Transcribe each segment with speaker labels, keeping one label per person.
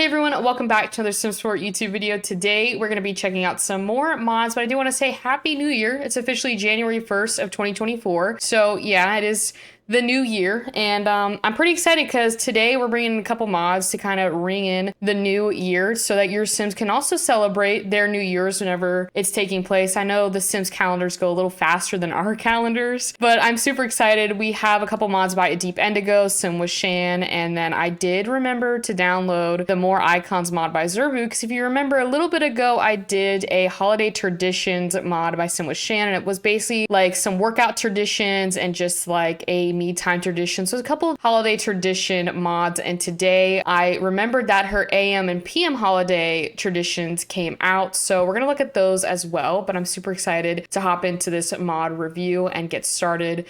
Speaker 1: Hey everyone, welcome back to another Sims 4 YouTube video. Today we're going to be checking out some more mods, but I do want to say Happy New Year. It's officially January 1st of 2024. So yeah, it is the new year, and I'm pretty excited because today we're bringing a couple mods to kind of ring in the new year so that your Sims can also celebrate their new years whenever it's taking place. I know the Sims calendars go a little faster than our calendars, but I'm super excited. We have a couple mods by A Deep Indigo, Sim with Shan, and then I did remember to download the More Icons mod by Zerbu, because if you remember a little bit ago, I did a holiday traditions mod by Sim with Shan, and it was basically like some workout traditions and just like a me time tradition. So a couple of holiday tradition mods, and today I remembered that her AM and PM holiday traditions came out, so we're gonna look at those as well. But I'm super excited to hop into this mod review and get started.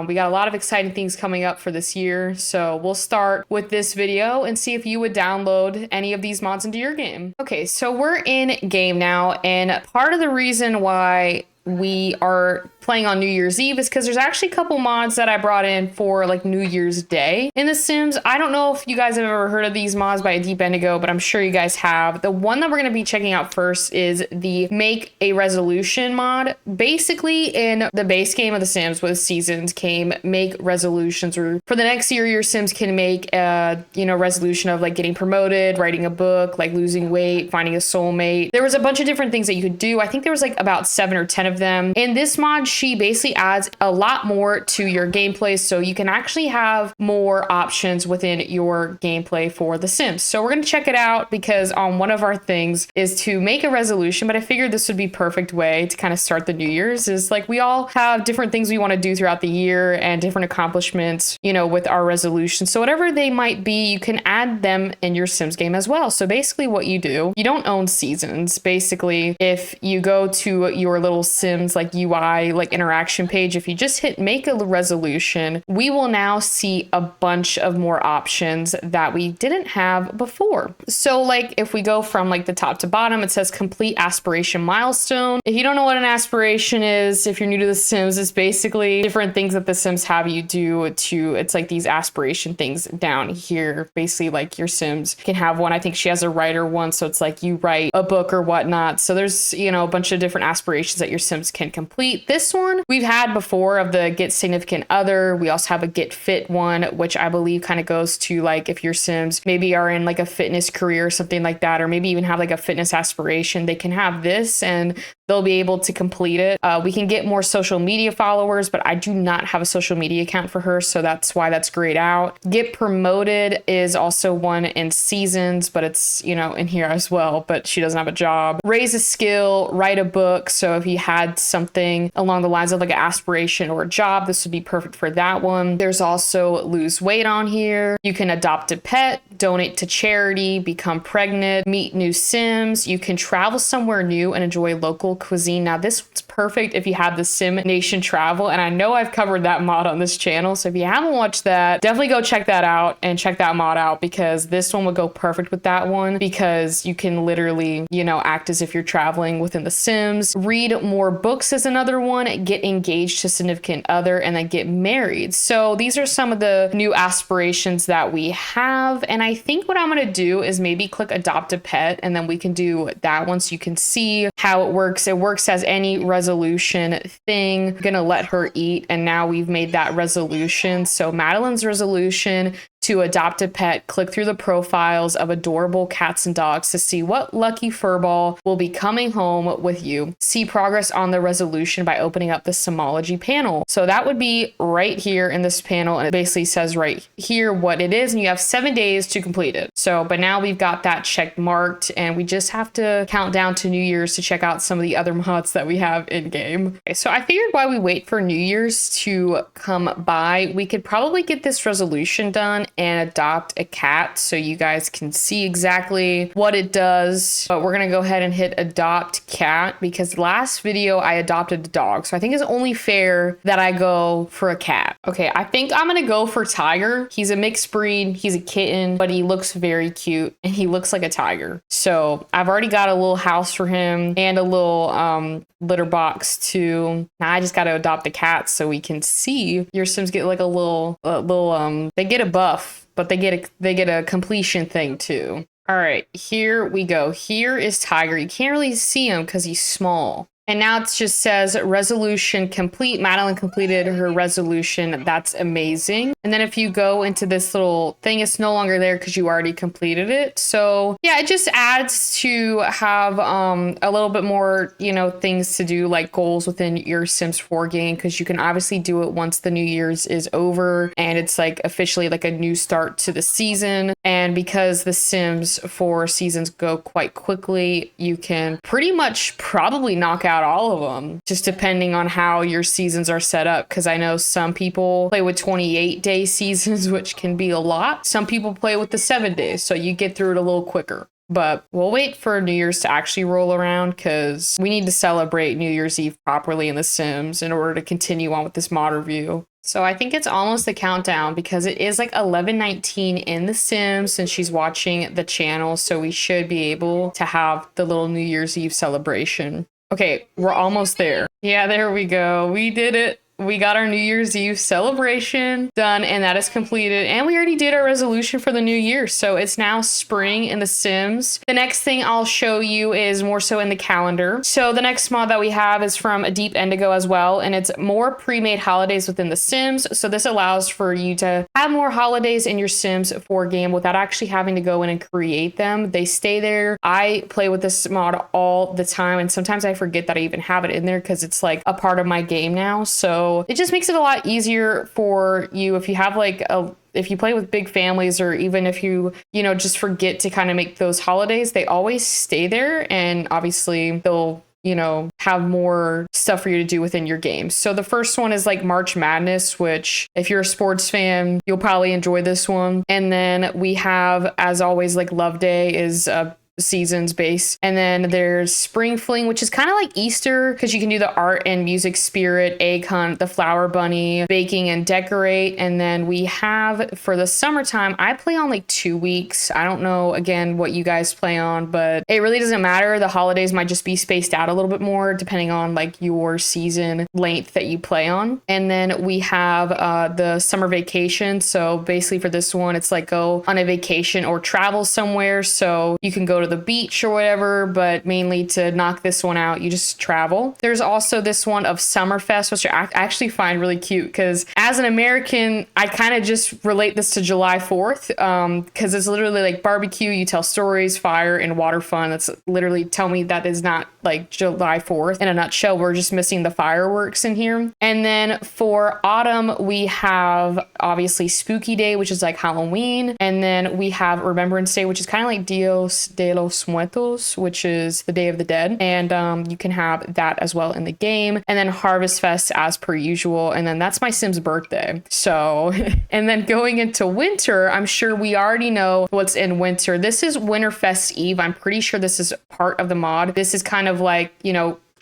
Speaker 1: We got a lot of exciting things coming up for this year, so we'll start with this video and see if you would download any of these mods into your game. Okay, so we're in game now, and part of the reason why we are playing on New Year's Eve is because there's actually a couple mods that I brought in for like New Year's Day in The Sims. I don't know if you guys have ever heard of these mods by A Deep Indigo, but I'm sure you guys have. The one that we're going to be checking out first is the Make a Resolution mod. Basically, in the base game of The Sims with seasons came make resolutions, or for the next year your Sims can make a resolution of like getting promoted, writing a book, like losing weight, finding a soulmate. There was a bunch of different things that you could do. I think there was like about 7 or 10 of them. In this mod, she basically adds a lot more to your gameplay, so you can actually have more options within your gameplay for The Sims. So we're going to check it out because one of our things is to make a resolution, but I figured this would be perfect way to kind of start the New Year's. Is like we all have different things we want to do throughout the year and different accomplishments, with our resolutions. So whatever they might be, you can add them in your Sims game as well. So basically what you do, you don't own seasons. Basically, if you go to your little Sims like UI like interaction page, if you just hit make a resolution, we will now see a bunch of more options that we didn't have before. So like if we go from like the top to bottom, it says complete aspiration milestone. If you don't know what an aspiration is, if you're new to The Sims, it's basically different things that The Sims have you do it's like these aspiration things down here. Basically like your Sims can have one. I think she has a writer one, so it's like you write a book or whatnot. So there's a bunch of different aspirations that your Sims can complete. This one we've had before of the get significant other. We also have a get fit one, which I believe kind of goes to like if your Sims maybe are in like a fitness career or something like that, or maybe even have like a fitness aspiration, they can have this and they'll be able to complete it. We can get more social media followers, but I do not have a social media account for her, so that's why that's grayed out. Get promoted is also one in seasons, but it's in here as well, but she doesn't have a job. Raise a skill, write a book. So if you had something along the lines of like an aspiration or a job, this would be perfect for that one. There's also lose weight on here. You can adopt a pet, donate to charity, become pregnant, meet new Sims. You can travel somewhere new and enjoy local cuisine. Now this one's perfect if you have the Sim Nation travel, and I know I've covered that mod on this channel, so if you haven't watched that, definitely go check that out and check that mod out, because this one would go perfect with that one, because you can literally act as if you're traveling within The Sims. Read more books is another one. Get engaged to significant other, and then get married. So these are some of the new aspirations that we have, and I think what I'm going to do is maybe click adopt a pet, and then we can do that one so you can see how it works. It works as any resolution thing. I'm gonna let her eat, and now we've made that resolution. So Madeline's resolution to adopt a pet, click through the profiles of adorable cats and dogs to see what lucky furball will be coming home with you. See progress on the resolution by opening up the Simology panel. So that would be right here in this panel, and it basically says right here what it is, and you have 7 days to complete it. So, but now we've got that check marked, and we just have to count down to New Year's to check out some of the other mods that we have in game. Okay, so I figured while we wait for New Year's to come by, we could probably get this resolution done and adopt a cat so you guys can see exactly what it does. But we're gonna go ahead and hit adopt cat, because last video I adopted a dog, so I think it's only fair that I go for a cat. Okay, I think I'm gonna go for tiger. He's a mixed breed, he's a kitten, but he looks very cute and he looks like a tiger. So I've already got a little house for him and a little litter box too. Now I just got to adopt a cat so we can see your Sims get like a little they get a buff, but they get a completion thing too. All right, here we go. Here is Tiger. You can't really see him because he's small. And now it just says resolution complete. Madeline completed her resolution. That's amazing. And then if you go into this little thing, it's no longer there because you already completed it. So yeah, it just adds to have a little bit more, things to do, like goals within your Sims 4 game, because you can obviously do it once the New Year's is over and it's like officially like a new start to the season. And because the Sims 4 seasons go quite quickly, you can pretty much probably knock out all of them, just depending on how your seasons are set up. Because I know some people play with 28-day seasons, which can be a lot. Some people play with the 7 days, so you get through it a little quicker. But we'll wait for New Year's to actually roll around because we need to celebrate New Year's Eve properly in The Sims in order to continue on with this mod review. So I think it's almost the countdown because it is like 11:19 in The Sims since she's watching the channel. So we should be able to have the little New Year's Eve celebration. Okay, we're almost there. Yeah, there we go. We did it. We got our New Year's Eve celebration done, and that is completed. And we already did our resolution for the new year. So it's now spring in The Sims. The next thing I'll show you is more so in the calendar. So the next mod that we have is from Deep Indigo as well, and it's more pre-made holidays within The Sims. So this allows for you to have more holidays in your Sims 4 game without actually having to go in and create them. They stay there. I play with this mod all the time, and sometimes I forget that I even have it in there because it's like a part of my game now. So it just makes it a lot easier for you if you have if you play with big families, or even if you just forget to kind of make those holidays, they always stay there. And obviously they'll have more stuff for you to do within your game. So the first one is like March Madness, which if you're a sports fan, you'll probably enjoy this one. And then we have, as always, like Love Day is seasons base. And then there's Spring Fling, which is kind of like Easter because you can do the art and music spirit, egg hunt, the flower bunny, baking and decorate. And then we have for the summertime, I play on like 2 weeks. I don't know, again, what you guys play on, but it really doesn't matter. The holidays might just be spaced out a little bit more depending on like your season length that you play on. And then we have the summer vacation. So basically for this one, it's like go on a vacation or travel somewhere. So you can go to the beach or whatever, but mainly to knock this one out, you just travel. There's also this one of Summerfest, which I actually find really cute because as an American, I kind of just relate this to July 4th because it's literally like barbecue, you tell stories, fire, and water fun. That's literally, tell me that is not like July 4th in a nutshell. We're just missing the fireworks in here. And then for autumn, we have obviously Spooky Day, which is like Halloween. And then we have Remembrance Day, which is kind of like Dios de los Muertos, which is the Day of the Dead. And you can have that as well in the game. And then Harvest Fest as per usual. And then that's my Sim's birthday. So, and then going into winter, I'm sure we already know what's in winter. This is Winterfest Eve. I'm pretty sure this is part of the mod. This is kind of like,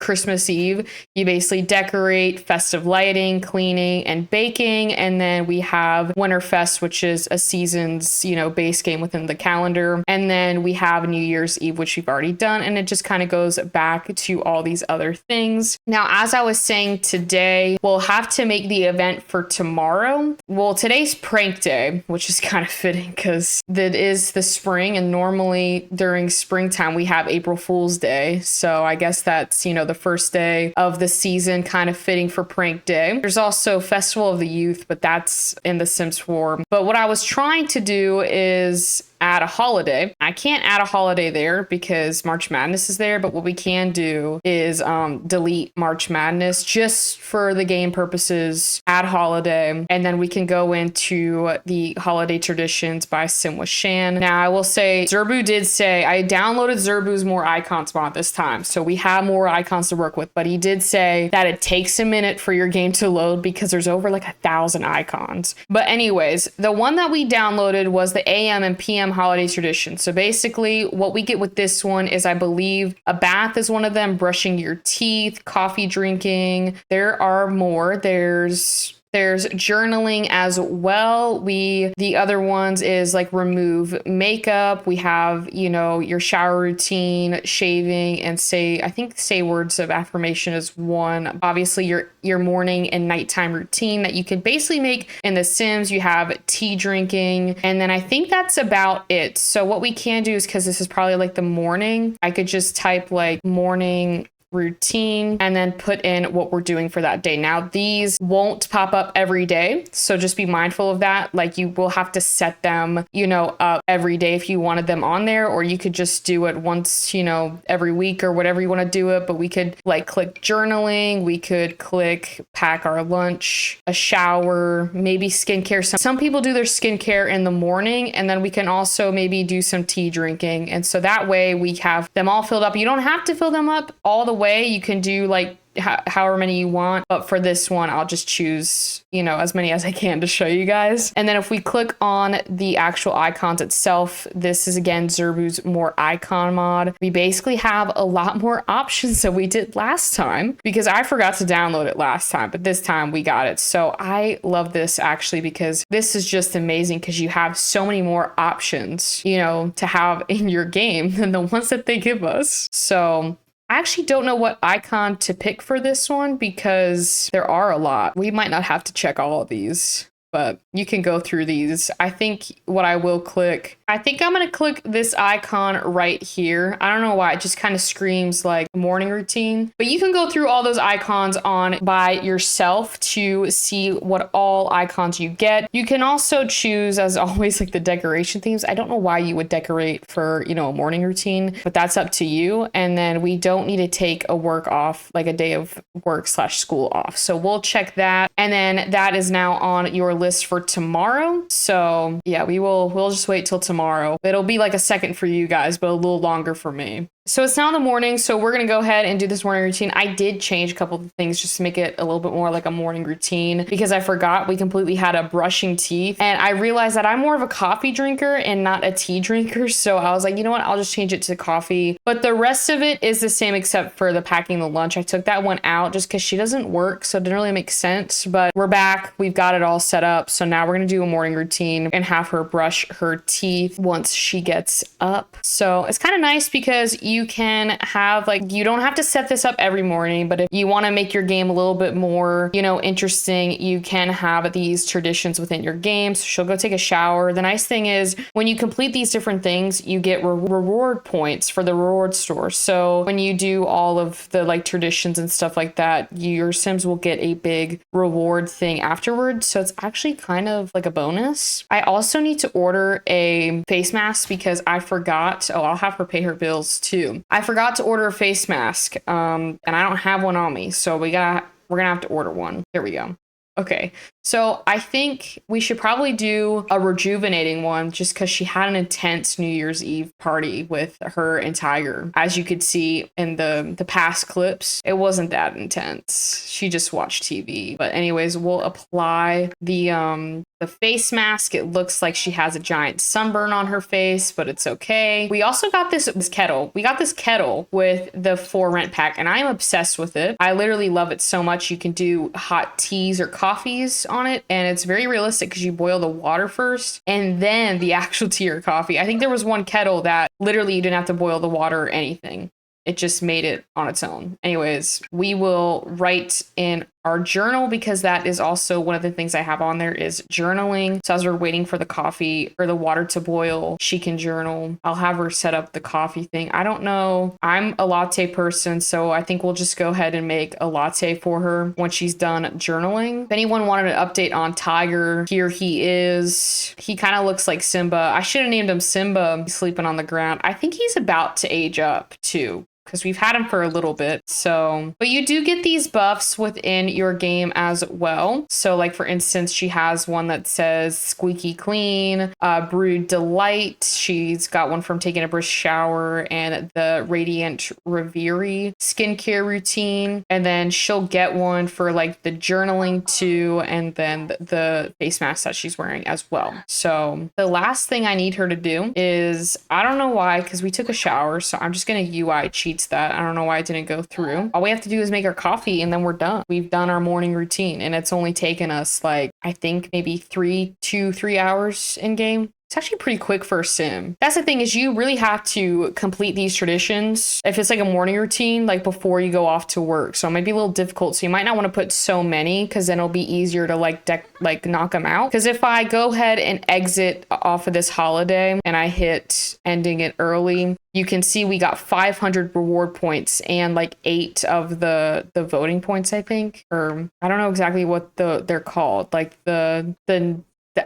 Speaker 1: Christmas Eve. You basically decorate, festive lighting, cleaning, and baking. And then we have Winterfest, which is a season's, base game within the calendar. And then we have New Year's Eve, which we've already done. And it just kind of goes back to all these other things. Now, as I was saying today, we'll have to make the event for tomorrow. Well, today's prank day, which is kind of fitting because it is the spring. And normally during springtime, we have April Fool's Day. So I guess that's, the first day of the season, kind of fitting for prank day. There's also Festival of the Youth, but that's in The Sims 4. But what I was trying to do is add a holiday. I can't add a holiday there because March Madness is there, but what we can do is delete March Madness just for the game purposes, add holiday, and then we can go into the holiday traditions by Sim with Shan. Now, I will say Zerbu did say, I downloaded Zerbu's more icons mod this time, so we have more icons to work with, but he did say that it takes a minute for your game to load because there's over like 1,000 icons. But anyways, the one that we downloaded was the AM and PM holiday tradition. So basically what we get with this one is, I believe a bath is one of them, brushing your teeth, coffee drinking. There are more. There's There's journaling as well. The other ones is like remove makeup. We have, you know, your shower routine, shaving, and say words of affirmation is one. Obviously your morning and nighttime routine that you can basically make in The Sims. You have tea drinking, and then I think that's about it. So what we can do is, because this is probably like the morning, I could just type like morning routine and then put in what we're doing for that day. Now, these won't pop up every day, so just be mindful of that. Like, you will have to set them, you know, up every day if you wanted them on there, or you could just do it once, you know, every week or whatever you want to do it. But we could like click journaling, we could click pack our lunch, a shower, maybe skincare. Some people do their skincare in the morning, and then we can also maybe do some tea drinking. And so that way we have them all filled up. You don't have to fill them up all the way. You can do like however many you want, but for this one I'll just choose, you know, as many as I can to show you guys. And then if we click on the actual icons itself, this is again Zerbu's more icon mod. We basically have a lot more options than we did last time, because I forgot to download it last time, but this time we got it. So I love this actually, because this is just amazing, because you have so many more options, you know, to have in your game than the ones that they give us. So I actually don't know what icon to pick for this one, because there are a lot. We might not have to check all of these, but you can go through these. I think what I will click, I think I'm going to click this icon right here. I don't know why, it just kind of screams like morning routine, but you can go through all those icons on by yourself to see what all icons you get. You can also choose, as always, like the decoration themes. I don't know why you would decorate for, you know, a morning routine, but that's up to you. And then we don't need to take a work off, like a day of work / school off. So we'll check that. And then that is now on your list for tomorrow. So yeah, we'll just wait till tomorrow. It'll be like a second for you guys, but a little longer for me. So it's now the morning, so we're going to go ahead and do this morning routine. I did change a couple of things just to make it a little bit more like a morning routine, because I forgot we completely had a brushing teeth, and I realized that I'm more of a coffee drinker and not a tea drinker. So I was like, you know what, I'll just change it to coffee. But the rest of it is the same except for the packing the lunch. I took that one out just because she doesn't work, so it didn't really make sense. But we're back. We've got it all set up. So now we're going to do a morning routine and have her brush her teeth once she gets up. So it's kind of nice because you can have, like, you don't have to set this up every morning, but if you want to make your game a little bit more, you know, interesting, you can have these traditions within your game. So she'll go take a shower. The nice thing is when you complete these different things, you get reward points for the reward store. So when you do all of the like traditions and stuff like that, your Sims will get a big reward thing afterwards. So it's actually kind of like a bonus. I also need to order a face mask because I forgot. Oh, I'll have her pay her bills too. I forgot to order a face mask, and I don't have one on me, so we're gonna have to order one. Here we go. Okay, so I think we should probably do a rejuvenating one just because she had an intense New Year's Eve party with her and Tiger. As you could see in the past clips, it wasn't that intense. She just watched TV. But anyways, we'll apply the face mask. It looks like she has a giant sunburn on her face, but it's okay. We also got this kettle. We got this kettle with the For Rent pack, and I'm obsessed with it. I literally love it so much. You can do hot teas or coffees on it, and it's very realistic because you boil the water first and then the actual tea or coffee. I think there was one kettle that literally you didn't have to boil the water or anything. It just made it on its own. Anyways, we will write in our journal because that is also one of the things I have on there is journaling. So as we're waiting for the coffee or the water to boil, she can journal. I'll have her set up the coffee thing. I don't know. I'm a latte person, so I think we'll just go ahead and make a latte for her when she's done journaling. If anyone wanted an update on Tiger, here he is. He kind of looks like Simba. I should have named him Simba. He's sleeping on the ground. I think he's about to age up too, because we've had him for a little bit. So, but you do get these buffs within your game as well. So like, for instance, she has one that says squeaky clean, brewed delight. She's got one from taking a brisk shower and the radiant reverie skincare routine. And then she'll get one for like the journaling too. And then the face mask that she's wearing as well. So the last thing I need her to do is, I don't know why, because we took a shower. So I'm just going to UI cheat hates that. I don't know why it didn't go through. All we have to do is make our coffee and then we're done. We've done our morning routine and it's only taken us like, I think maybe 2 to 3 hours in game. It's actually pretty quick for a sim. That's the thing, is you really have to complete these traditions if it's like a morning routine, like before you go off to work. So it might be a little difficult. So you might not want to put so many, because then it'll be easier to like knock them out. Because if I go ahead and exit off of this holiday and I hit ending it early, you can see we got 500 reward points and like 8 of the voting points, I think. Or I don't know exactly what they're called. Like the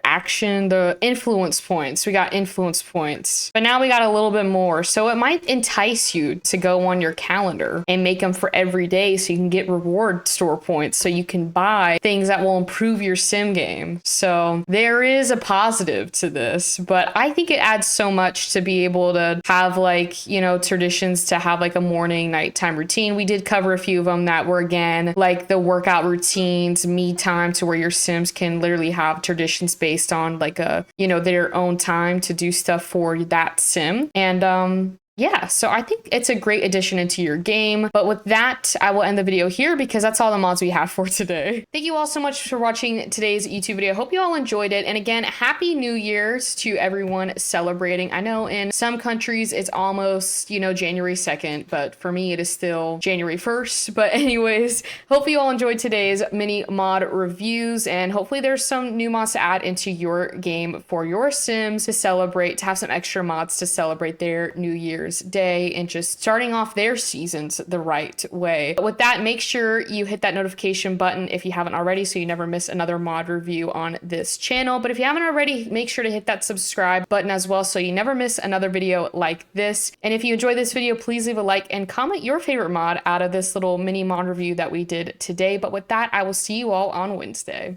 Speaker 1: action, the influence points. We got influence points, but now we got a little bit more. So it might entice you to go on your calendar and make them for every day so you can get reward store points so you can buy things that will improve your sim game. So there is a positive to this, but I think it adds so much to be able to have like, you know, traditions to have like a morning nighttime routine. We did cover a few of them that were, again, like the workout routines, me time, to where your sims can literally have traditions based on like a, you know, their own time to do stuff for that sim. And yeah, so I think it's a great addition into your game. But with that, I will end the video here because that's all the mods we have for today. Thank you all so much for watching today's YouTube video. Hope you all enjoyed it. And again, Happy New Year's to everyone celebrating. I know in some countries it's almost, you know, January 2nd, but for me it is still January 1st. But anyways, hope you all enjoyed today's mini mod reviews, and hopefully there's some new mods to add into your game for your sims to celebrate, to have some extra mods to celebrate their New Year's Day and just starting off their seasons the right way. But with that, make sure you hit that notification button if you haven't already so you never miss another mod review on this channel. But if you haven't already, make sure to hit that subscribe button as well so you never miss another video like this. And if you enjoyed this video, please leave a like and comment your favorite mod out of this little mini mod review that we did today. But with that, I will see you all on Wednesday.